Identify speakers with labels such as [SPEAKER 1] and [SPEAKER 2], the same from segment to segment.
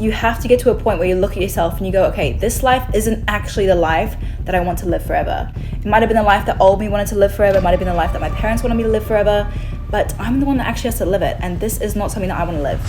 [SPEAKER 1] You have to get to a point where you look at yourself and you go, okay, this life isn't actually the life that I want to live forever. It might have been the life that old me wanted to live forever. It might have been the life that my parents wanted me to live forever, but I'm the one that actually has to live it. And this is not something that I want to live.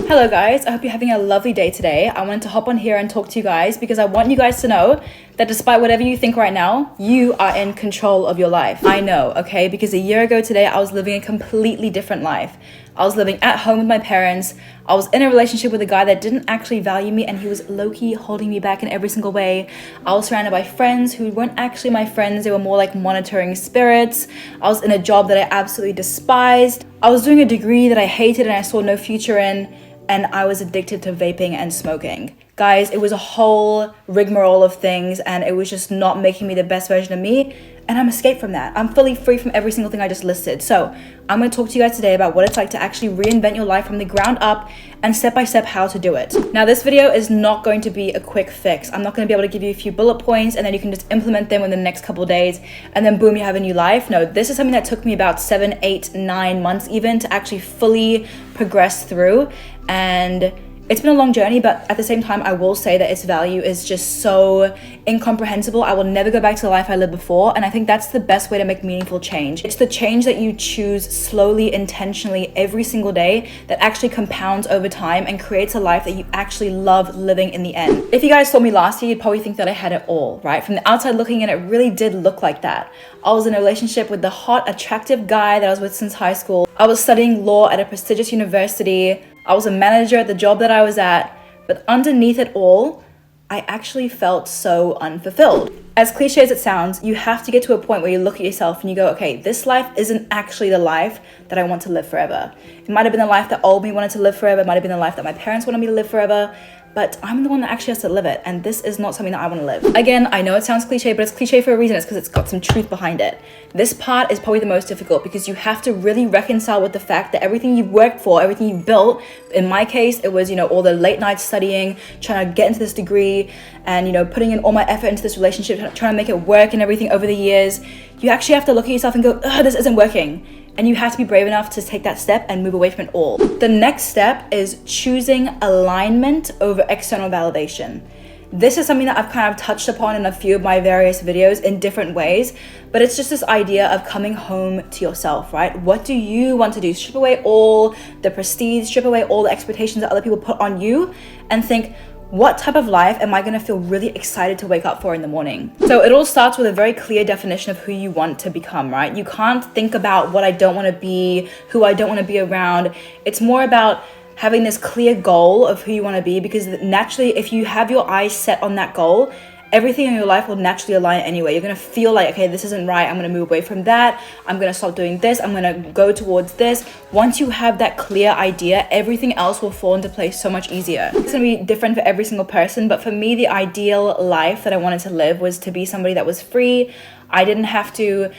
[SPEAKER 1] Hello guys, I hope you're having a lovely day today. I wanted to hop on here and talk to you guys because I want you guys to know that despite whatever you think right now, you are in control of your life. I know, okay? Because a year ago today, I was living a completely different life. I was living at home with my parents. I was in a relationship with a guy that didn't actually value me, and he was low-key holding me back in every single way. I was surrounded by friends who weren't actually my friends. They were more like monitoring spirits. I was in a job that I absolutely despised. I was doing a degree that I hated and I saw no future in. And I was addicted to vaping and smoking. Guys, it was a whole rigmarole of things, and it was just not making me the best version of me. And I'm escaped from that. I'm fully free from every single thing I just listed. So I'm gonna talk to you guys today about what it's like to actually reinvent your life from the ground up and step-by-step how to do it. Now, this video is not going to be a quick fix. I'm not gonna be able to give you a few bullet points and then you can just implement them in the next couple of days and then boom, you have a new life. No, this is something that took me about 7, 8, 9 months even to actually fully progress through. And it's been a long journey, but at the same time, I will say that its value is just so incomprehensible. I will never go back to the life I lived before. And I think that's the best way to make meaningful change. It's the change that you choose slowly, intentionally, every single day that actually compounds over time and creates a life that you actually love living in the end. If you guys saw me last year, you'd probably think that I had it all, right? From the outside looking in, it really did look like that. I was in a relationship with the hot, attractive guy that I was with since high school. I was studying law at a prestigious university. I was a manager at the job that I was at, but underneath it all, I actually felt so unfulfilled. As cliche as it sounds, you have to get to a point where you look at yourself and you go, okay, this life isn't actually the life that I want to live forever. It might have been the life that old me wanted to live forever. It might have been the life that my parents wanted me to live forever, but I'm the one that actually has to live it. And this is not something that I want to live. Again, I know it sounds cliche, but it's cliche for a reason. It's because it's got some truth behind it. This part is probably the most difficult because you have to really reconcile with the fact that everything you've worked for, everything you've built, in my case, it was, all the late nights studying, trying to get into this degree and, putting in all my effort into this relationship, trying to make it work and everything over the years. You actually have to look at yourself and go, this isn't working. And you have to be brave enough to take that step and move away from it all. The next step is choosing alignment over external validation. This is something that I've kind of touched upon in a few of my various videos in different ways, but it's just this idea of coming home to yourself, right? What do you want to do? Strip away all the prestige, strip away all the expectations that other people put on you and think, what type of life am I going to feel really excited to wake up for in the morning? So it all starts with a very clear definition of who you want to become, right? You can't think about what I don't want to be, who I don't want to be around. It's more about having this clear goal of who you want to be, because naturally, if you have your eyes set on that goal, everything in your life will naturally align anyway. You're going to feel like, okay, this isn't right. I'm going to move away from that. I'm going to stop doing this. I'm going to go towards this. Once you have that clear idea, everything else will fall into place so much easier. It's going to be different for every single person, but for me, the ideal life that I wanted to live was to be somebody that was free. I didn't have to,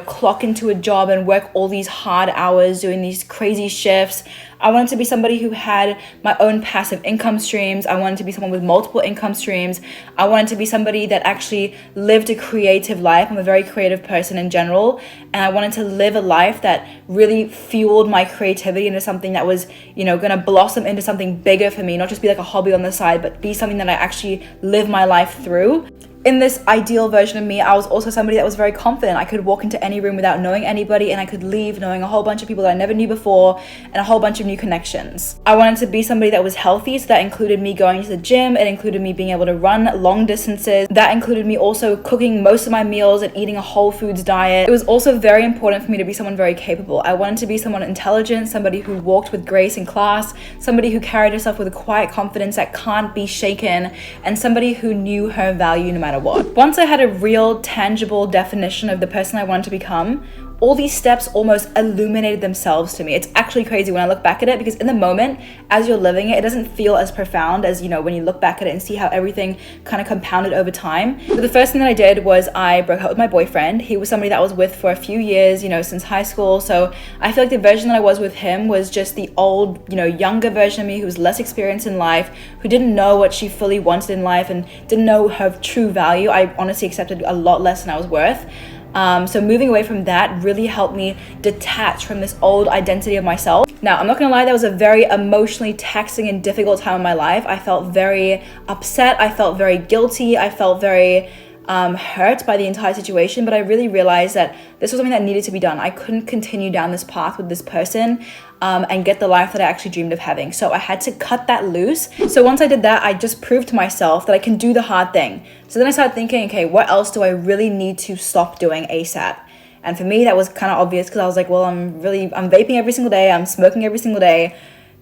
[SPEAKER 1] clock into a job and work all these hard hours doing these crazy shifts. I wanted to be somebody who had my own passive income streams. I wanted to be someone with multiple income streams. I wanted to be somebody that actually lived a creative life. I'm a very creative person in general. And I wanted to live a life that really fueled my creativity into something that was, going to blossom into something bigger for me, not just be like a hobby on the side, but be something that I actually live my life through. In this ideal version of me, I was also somebody that was very confident. I could walk into any room without knowing anybody, and I could leave knowing a whole bunch of people that I never knew before and a whole bunch of new connections. I wanted to be somebody that was healthy, so that included me going to the gym. It included me being able to run long distances. That included me also cooking most of my meals and eating a whole foods diet. It was also very important for me to be someone very capable. I wanted to be someone intelligent, somebody who walked with grace and class, somebody who carried herself with a quiet confidence that can't be shaken, and somebody who knew her value no matter what. Once I had a real tangible definition of the person I wanted to become, all these steps almost illuminated themselves to me. It's actually crazy when I look back at it, because in the moment, as you're living it, it doesn't feel as profound as, you know, when you look back at it and see how everything kind of compounded over time. But the first thing that I did was I broke up with my boyfriend. He was somebody that I was with for a few years, you know, since high school. So I feel like the version that I was with him was just the old, you know, younger version of me who was less experienced in life, who didn't know what she fully wanted in life and didn't know her true value. I honestly accepted a lot less than I was worth. So moving away from that really helped me detach from this old identity of myself. Now, I'm not gonna lie, that was a very emotionally taxing and difficult time in my life. I felt very upset, I felt very guilty, I felt very hurt by the entire situation, but I really realized that this was something that needed to be done. I couldn't continue down this path with this person and get the life that I actually dreamed of having. So I had to cut that loose. So once I did that, I just proved to myself that I can do the hard thing. So then I started thinking, okay, what else do I really need to stop doing ASAP? And for me, that was kind of obvious, because I was like, well, I'm vaping every single day, I'm smoking every single day.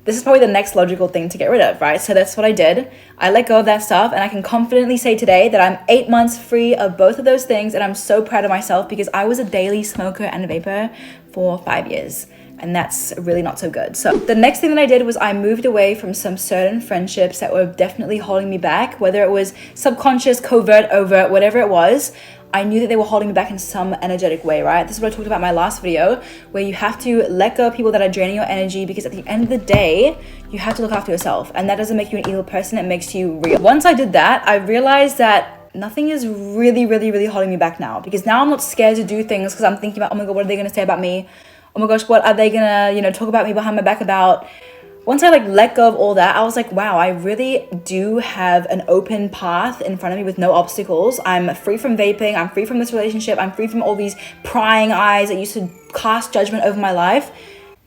[SPEAKER 1] This is probably the next logical thing to get rid of, right? So that's what I did. I let go of that stuff, and I can confidently say today that I'm 8 months free of both of those things, and I'm so proud of myself, because I was a daily smoker and a vapor for 5 years, and that's really not so good. So the next thing that I did was I moved away from some certain friendships that were definitely holding me back, whether it was subconscious, covert, overt, whatever it was. I knew that they were holding me back in some energetic way, right? This is what I talked about in my last video, where you have to let go of people that are draining your energy, because at the end of the day, you have to look after yourself, and that doesn't make you an evil person, it makes you real. Once I did that, I realized that nothing is really holding me back now, because now I'm not scared to do things because I'm thinking about, oh my god, what are they gonna say about me? Oh my gosh, what are they gonna, you know, talk about me behind my back about? Once I let go of all that, I was like, wow, I really do have an open path in front of me with no obstacles. I'm free from vaping, I'm free from this relationship, I'm free from all these prying eyes that used to cast judgment over my life.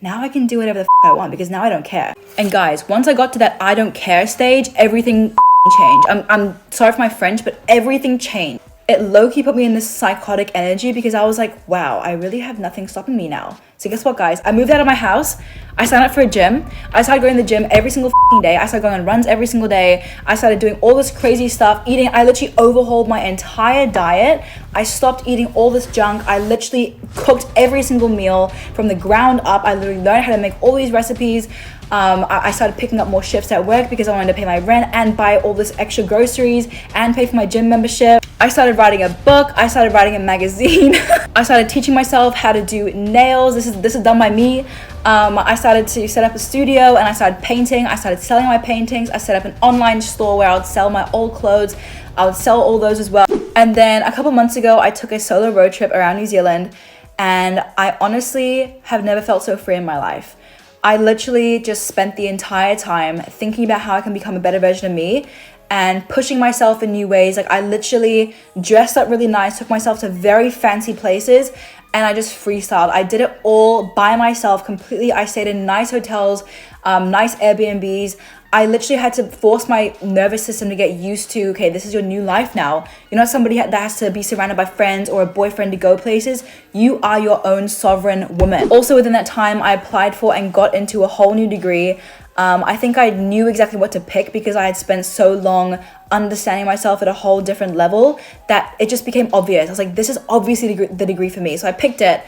[SPEAKER 1] Now I can do whatever the I want, because now I don't care. And guys, once I got to that I don't care stage, everything changed. I'm sorry for my French, but everything changed. It low-key put me in this psychotic energy, because I was like, wow, I really have nothing stopping me now. So guess what, guys? I moved out of my house. I signed up for a gym. I started going to the gym every single day. I started going on runs every single day. I started doing all this crazy stuff, eating. I literally overhauled my entire diet. I stopped eating all this junk. I literally cooked every single meal from the ground up. I literally learned how to make all these recipes. I started picking up more shifts at work because I wanted to pay my rent and buy all this extra groceries and pay for my gym membership. I started writing a book. I started writing a magazine. I started teaching myself how to do nails. This is done by me. I started to set up a studio, and I started painting. I started selling my paintings. I set up an online store where I would sell my old clothes. I would sell all those as well. And then a couple months ago, I took a solo road trip around New Zealand, and I honestly have never felt so free in my life. I literally just spent the entire time thinking about how I can become a better version of me and pushing myself in new ways. Like, I literally dressed up really nice, took myself to very fancy places, and I just freestyled. I did it all by myself completely. I stayed in nice hotels, nice Airbnbs. I literally had to force my nervous system to get used to, okay, this is your new life now. You're not somebody that has to be surrounded by friends or a boyfriend to go places. You are your own sovereign woman. Also, within that time, I applied for and got into a whole new degree. I think I knew exactly what to pick because I had spent so long understanding myself at a whole different level that it just became obvious. I was like, this is obviously the degree for me. So I picked it.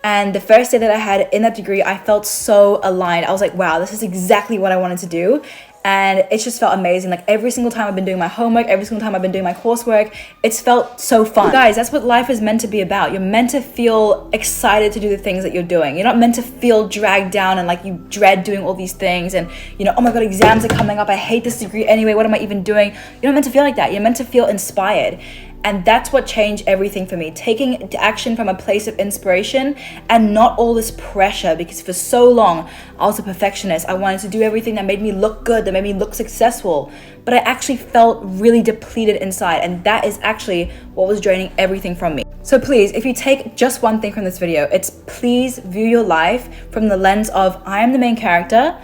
[SPEAKER 1] And the first day that I had in that degree, I felt so aligned. I was like, wow, this is exactly what I wanted to do. And it just felt amazing. Like, every single time I've been doing my homework, every single time I've been doing my coursework, it's felt so fun. Guys, that's what life is meant to be about. You're meant to feel excited to do the things that you're doing. You're not meant to feel dragged down and like you dread doing all these things and, you know, oh my god, exams are coming up, I hate this degree anyway, what am I even doing? You're not meant to feel like that. You're meant to feel inspired. And that's what changed everything for me. Taking action from a place of inspiration and not all this pressure, because for so long I was a perfectionist. I wanted to do everything that made me look good, that made me look successful. But I actually felt really depleted inside, and that is actually what was draining everything from me. So please, if you take just one thing from this video, it's please view your life from the lens of I am the main character.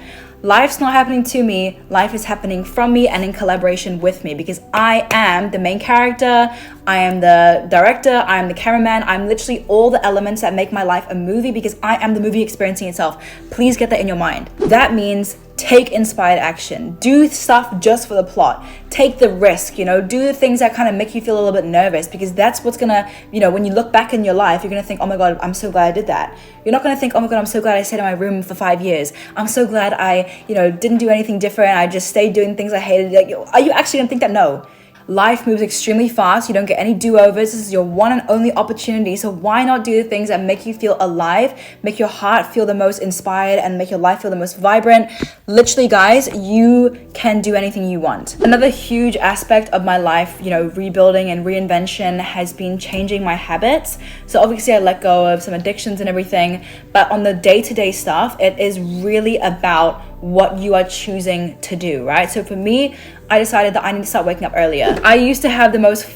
[SPEAKER 1] Life's not happening to me, life is happening from me and in collaboration with me, because I am the main character, I am the director, I am the cameraman, I'm literally all the elements that make my life a movie, because I am the movie experiencing itself. Please get that in your mind. That means take inspired action. Do stuff just for the plot. Take the risk, you know, do the things that kind of make you feel a little bit nervous, because that's what's gonna, you know, when you look back in your life, you're gonna think, oh my God, I'm so glad I did that. You're not gonna think, oh my God, I'm so glad I stayed in my room for 5 years. I'm so glad I, you know, didn't do anything different. I just stayed doing things I hated. Like, are you actually gonna think that? No. Life moves extremely fast. You don't get any do-overs. This is your one and only opportunity. So why not do the things that make you feel alive, make your heart feel the most inspired, and make your life feel the most vibrant? Literally, guys, you can do anything you want. Another huge aspect of my life, you know, rebuilding and reinvention, has been changing my habits. So obviously I let go of some addictions and everything, but on the day-to-day stuff, it is really about what you are choosing to do, right? So for me, I decided that I need to start waking up earlier. I used to have the most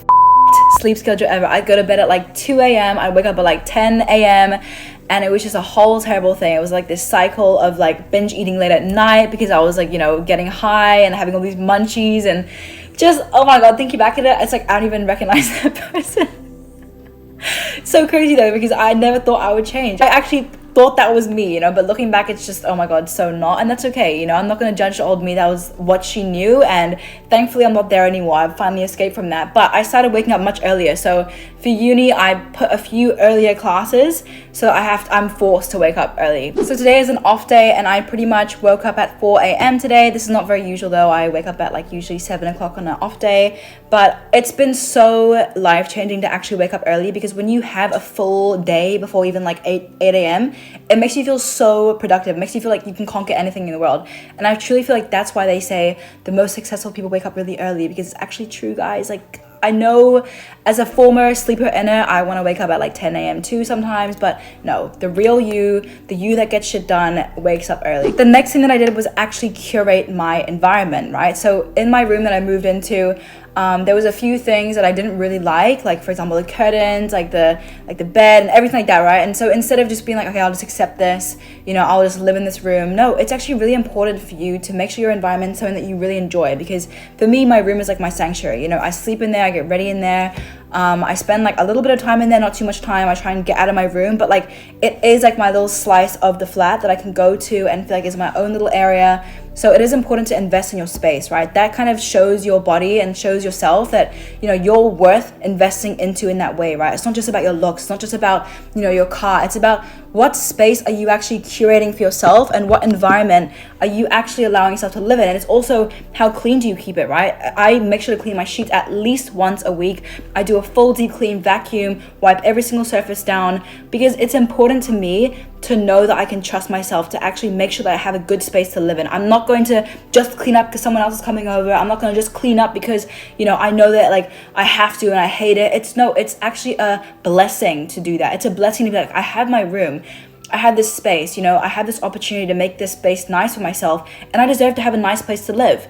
[SPEAKER 1] sleep schedule ever. I'd go to bed at like 2 a.m. I'd wake up at like 10 a.m. and it was just a whole terrible thing. It was like this cycle of like binge eating late at night because I was like, you know, getting high and having all these munchies, and just, oh my God, thinking back at it, it's like I don't even recognize that person. So crazy though, because I never thought I would change. I actually thought that was me, you know, but looking back, it's just, oh my God, so not. And that's okay, you know, I'm not going to judge the old me. That was what she knew, and thankfully I'm not there anymore. I've finally escaped from that. But I started waking up much earlier. So for uni, I put a few earlier classes, so I'm forced to wake up early. So today is an off day, and I pretty much woke up at 4 a.m. today. This is not very usual though. I wake up at like usually 7 o'clock on an off day, but it's been so life-changing to actually wake up early, because when you have a full day before even like 8 a.m., it makes you feel so productive. It makes you feel like you can conquer anything in the world. And I truly feel like that's why they say the most successful people wake up really early, because it's actually true, guys. Like, I know as a former sleeper inner, I want to wake up at like 10 a.m. too sometimes, but no, the real you, the you that gets shit done, wakes up early. The next thing that I did was actually curate my environment, right? So in my room that I moved into, there was a few things that I didn't really like for example, the curtains, like the bed and everything like that, right? And so instead of just being like, okay, I'll just accept this, you know, I'll just live in this room. No, it's actually really important for you to make sure your environment is something that you really enjoy, because for me, my room is like my sanctuary. You know, I sleep in there, I get ready in there. I spend like a little bit of time in there, not too much time. I try and get out of my room, but like it is like my little slice of the flat that I can go to and feel like it's my own little area. So it is important to invest in your space, right? That kind of shows your body and shows yourself that, you know, you're worth investing into in that way, right? It's not just about your looks. It's not just about, you know, your car. It's about what space are you actually curating for yourself, and what environment are you actually allowing yourself to live in. And it's also how clean do you keep it, right? I make sure to clean my sheets at least once a week. I do a full deep clean, vacuum, wipe every single surface down, because it's important to me to know that I can trust myself to actually make sure that I have a good space to live in. I'm not going to just clean up because someone else is coming over. I'm not going to just clean up because, you know, I know that like I have to and I hate it. It's actually a blessing to do that. It's a blessing to be like, I have my room. I have this space, you know, I have this opportunity to make this space nice for myself, and I deserve to have a nice place to live.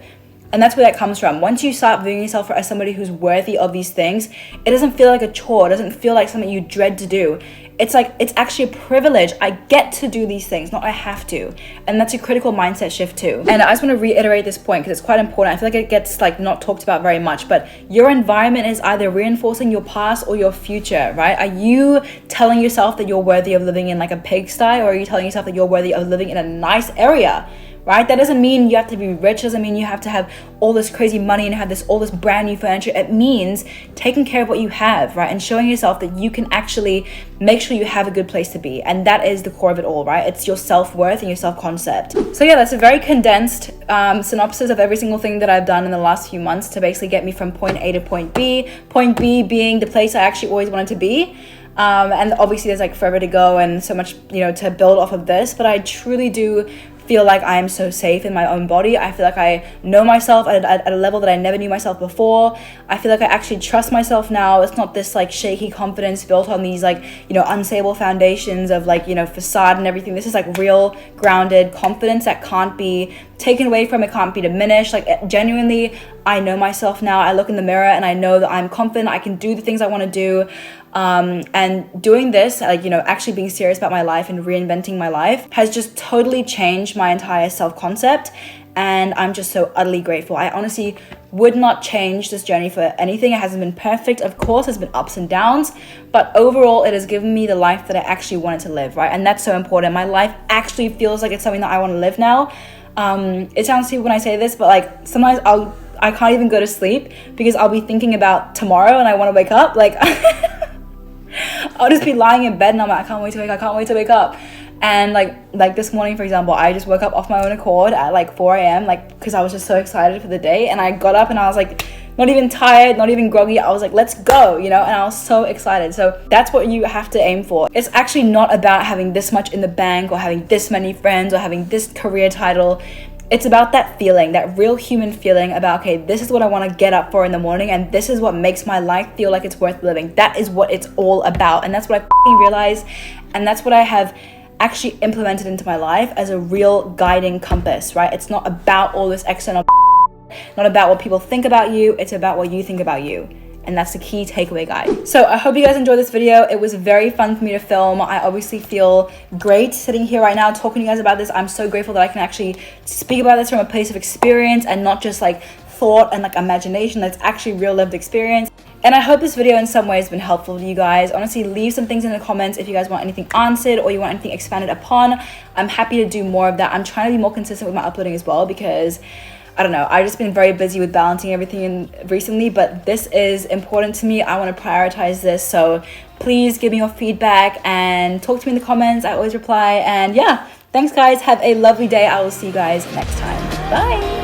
[SPEAKER 1] And that's where that comes from. Once you start viewing yourself as somebody who's worthy of these things, it doesn't feel like a chore. It doesn't feel like something you dread to do. It's like, it's actually a privilege. I get to do these things, not I have to. And that's a critical mindset shift too. And I just want to reiterate this point because it's quite important. I feel like it gets like not talked about very much, but your environment is either reinforcing your past or your future, right? Are you telling yourself that you're worthy of living in like a pigsty, or are you telling yourself that you're worthy of living in a nice area? Right? That doesn't mean you have to be rich. Doesn't mean you have to have all this crazy money and have all this brand new furniture. It means taking care of what you have, right? And showing yourself that you can actually make sure you have a good place to be. And that is the core of it all, right? It's your self-worth and your self-concept. So yeah, that's a very condensed synopsis of every single thing that I've done in the last few months to basically get me from point A to point B. Point B being the place I actually always wanted to be. And obviously there's like forever to go and so much, you know, to build off of this. But I truly do feel like I am so safe in my own body. I feel like I know myself at a level that I never knew myself before. I feel like I actually trust myself now. It's not this like shaky confidence built on these like, you know, unstable foundations of like, you know, facade and everything. This is like real grounded confidence that can't be taken away from, it can't be diminished. Like genuinely, I know myself now. I look in the mirror and I know that I'm confident. I can do the things I want to do. And doing this, like, you know, actually being serious about my life and reinventing my life has just totally changed my entire self-concept. And I'm just so utterly grateful. I honestly would not change this journey for anything. It hasn't been perfect, of course. There's been ups and downs, but overall it has given me the life that I actually wanted to live, right? And that's so important. My life actually feels like it's something that I want to live now. It sounds stupid when I say this, but like sometimes I can't even go to sleep because I'll be thinking about tomorrow and I want to wake up. Like I'll just be lying in bed and I'm like, I can't wait to wake up. And like this morning, for example, I just woke up off my own accord at like 4 a.m. like because I was just so excited for the day, and I got up and I was like not even tired, not even groggy. I was like, let's go, you know, and I was so excited. So that's what you have to aim for. It's actually not about having this much in the bank or having this many friends or having this career title. It's about that feeling, that real human feeling about, okay, this is what I want to get up for in the morning, and this is what makes my life feel like it's worth living. That is what it's all about. And that's what I realized, and that's what I have actually implemented into my life as a real guiding compass, right? It's not about all this external, not about what people think about you, it's about what you think about you. And that's the key takeaway, guys. So I hope you guys enjoyed this video. It was very fun for me to film. I obviously feel great sitting here right now talking to you guys about this. I'm so grateful that I can actually speak about this from a place of experience and not just like thought and like imagination. That's actually real lived experience. And I hope this video in some way has been helpful to you guys. Honestly, leave some things in the comments if you guys want anything answered or you want anything expanded upon. I'm happy to do more of that. I'm trying to be more consistent with my uploading as well because I don't know, I've just been very busy with balancing everything in recently, but this is important to me. I want to prioritize this. So please give me your feedback and talk to me in the comments. I always reply. And yeah, thanks guys. Have a lovely day. I will see you guys next time. Bye.